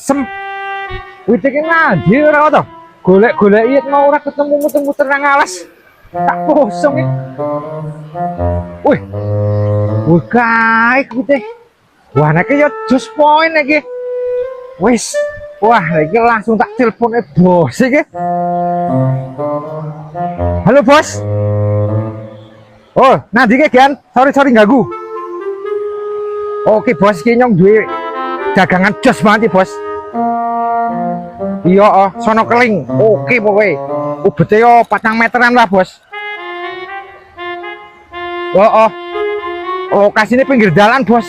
Sem. Wite ki nandi ora to? Golek-goleki mau ora ketemu muter-muter nang alas. Tak kosong iki. Wih. Wih kae wite. Wah nek yo just point iki. Wis. Wah, iki langsung tak telepon bos iki. Halo bos. Oh, nanti ke Gian, sorry ganggu. Oke bos, iki nyong duwe dagangan jos banget bos. Iya, sono keling. Oke pokoke. Ubete yo 4 meteran lah bos. Lokasine pinggir dalan bos.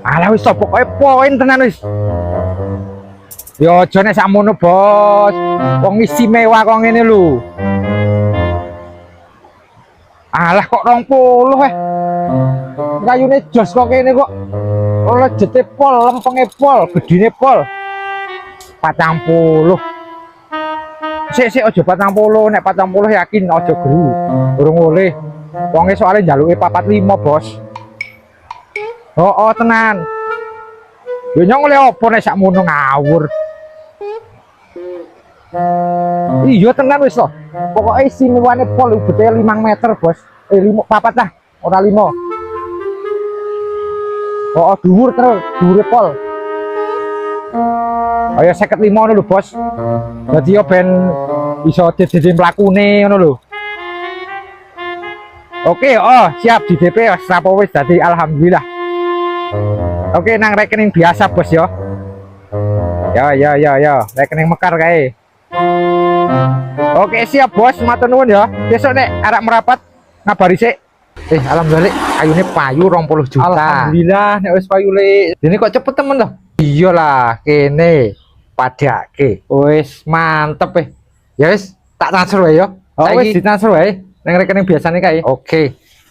Alah wis pokoke poin tenan wis. Yo aja nek sakmono bos. Wong istimewa kok ngene lho. Alah kok 20 kayune jos kok kene kok lejete pol, lempenge pol, gedine pol 40. Sik aja 40, nek 40 yakin aja guru. Urung oleh. Wonge soalnya njaluke 45 bos. Tenan. Yo nyong oleh opo nek sakmono ngawur. Iya tenan wis loh. Pokoknya istimewane pol ubete 5 meter bos. 5 papat lah, ora 5. Dhuwur terus, dhuwure pol. Ayo 55 ngono lho bos. Dadi yo ben iso dadi mlakune ngono lho. Oke, siap di DP wis apa wis dadi alhamdulillah. Oke, nang rekening biasa bos yo. Ya, rekening mekar kae. Oke siap bos, matur nuwun ya. Besok nek arek merapat ngabari sik. Alhamdulillah ayune payu 20 juta. Alhamdulillah nek wis payu le. Dene kok cepet temen loh. Iyalah kene padake. Wis mantep. Ya wis tak transfer wae ya. Wis ditransfer wae nang rekening biasane kae. Oke.